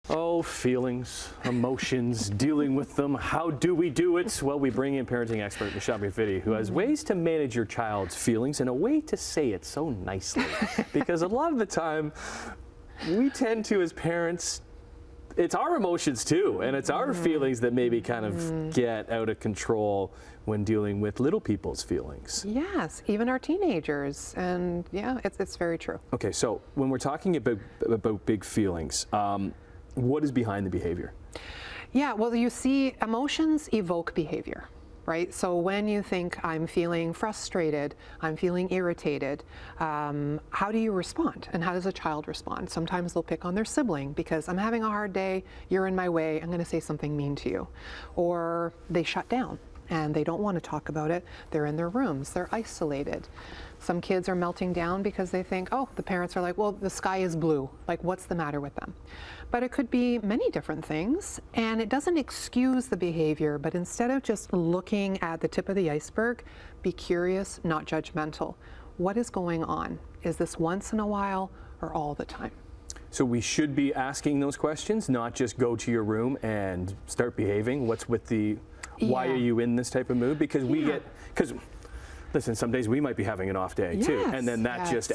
Oh, feelings, emotions, dealing with them. How do we do it? Well, we bring in parenting expert Michelle McVittie, who has ways to manage your child's feelings and a way to say it so nicely. Because a lot of the time, we tend to, as parents, it's our emotions too, and it's our feelings that maybe kind of get out of control when dealing with little people's feelings. Yes, even our teenagers, and yeah, it's very true. Okay, so when we're talking about big feelings, what is behind the behavior? Yeah, well, you see, emotions evoke behavior, right? So when you think, I'm feeling frustrated, I'm feeling irritated, how do you respond? And how does a child respond? Sometimes they'll pick on their sibling because I'm having a hard day, you're in my way, I'm gonna say something mean to you. Or they shut down and they don't want to talk about it. They're in their rooms, they're isolated. Some kids are melting down because they think, oh, the parents are like, well, the sky is blue. Like, what's the matter with them? But it could be many different things, and it doesn't excuse the behavior, but instead of just looking at the tip of the iceberg, be curious, not judgmental. What is going on? Is this once in a while or all the time? So we should be asking those questions, not just go to your room and start behaving. What's with the, why are you in this type of mood? Because because listen, some days we might be having an off day too, and then that just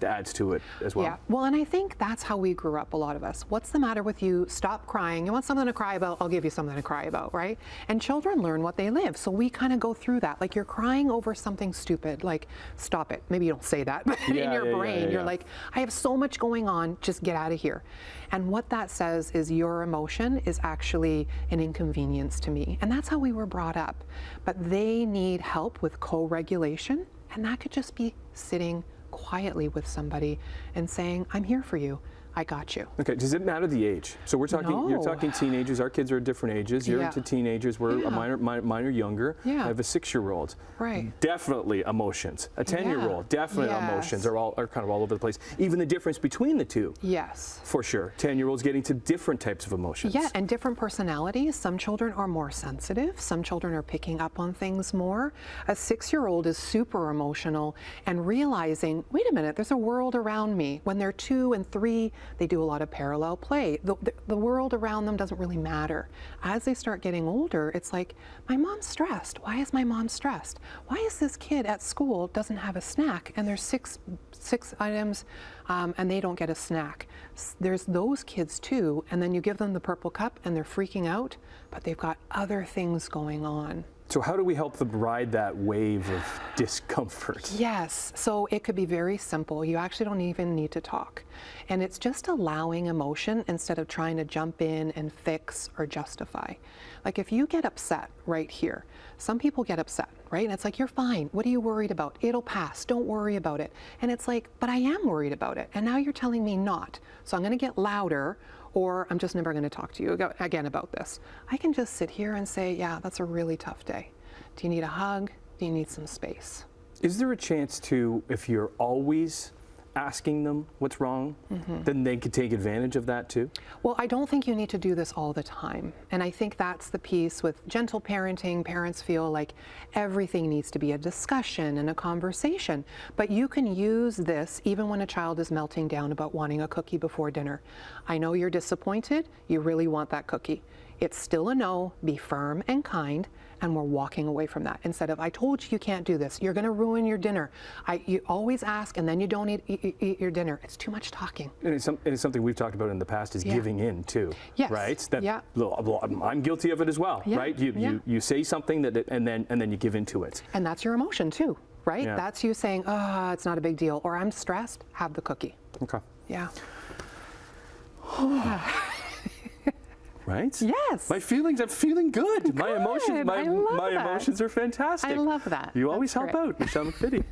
adds to it as well. Yeah, well, and I think that's how we grew up, a lot of us. What's the matter with you? Stop crying. You want something to cry about? I'll give you something to cry about, right? And children learn what they live, so we kind of go through that. Like, you're crying over something stupid, like, stop it. Maybe you don't say that, but in your brain, you're like, I have so much going on, just get out of here. And what that says is your emotion is actually an inconvenience to me. And that's how we were brought up. But they need help with co-regulation, and that could just be sitting quietly with somebody and saying, I'm here for you. I got you. Okay, does it matter the age? So we're talking, you're talking teenagers, our kids are at different ages, you're into teenagers, we're mine are younger. I have a 6-year-old. Right. Definitely emotions. A 10-year-old, definitely emotions are kind of all over the place. Even the difference between the two. Yes. For sure. 10-year-olds getting to different types of emotions. Yeah, and different personalities. Some children are more sensitive, some children are picking up on things more. A 6-year-old is super emotional and realizing, wait a minute, there's a world around me. When they're 2 and 3, they do a lot of parallel play. The world around them doesn't really matter. As they start getting older, it's like, my mom's stressed. Why is my mom stressed? Why is this kid at school doesn't have a snack and there's six items and they don't get a snack? There's those kids too, and then you give them the purple cup and they're freaking out, but they've got other things going on. So how do we help them ride that wave of discomfort? Yes, so it could be very simple. You actually don't even need to talk. And it's just allowing emotion instead of trying to jump in and fix or justify. Like, if you get upset right here, some people get upset, right? And it's like, you're fine. What are you worried about? It'll pass. Don't worry about it. And it's like, but I am worried about it. And now you're telling me not. So I'm going to get louder, or I'm just never going to talk to you again about this. I can just sit here and say, yeah, that's a really tough day. Do you need a hug? Do you need some space? Is there a chance to, if you're always asking them what's wrong, then they could take advantage of that too? Well, I don't think you need to do this all the time. And I think that's the piece with gentle parenting. Parents feel like everything needs to be a discussion and a conversation. But you can use this even when a child is melting down about wanting a cookie before dinner. I know you're disappointed. You really want that cookie. It's still a no. Be firm and kind, and we're walking away from that. Instead of, I told you you can't do this. You're going to ruin your dinner. You always ask, and then you don't eat your dinner. It's too much talking. And it's something we've talked about in the past is giving in too. Yes. Right? I'm guilty of it as well. Right? You say something and then you give into it. And that's your emotion too, right? That's you saying, oh, it's not a big deal, or I'm stressed. Have the cookie. Okay. Yeah. Right? Yes. My feelings, I'm feeling good. Good. My emotions are fantastic. I love that. You always help out, Michelle McVittie.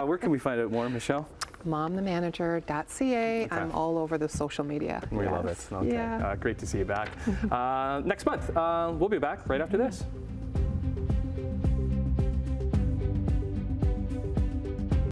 Where can we find out more, Michelle? momthemanager.ca. Okay. I'm all over the social media. We love it. Okay. Great to see you back. Next month, we'll be back right after this.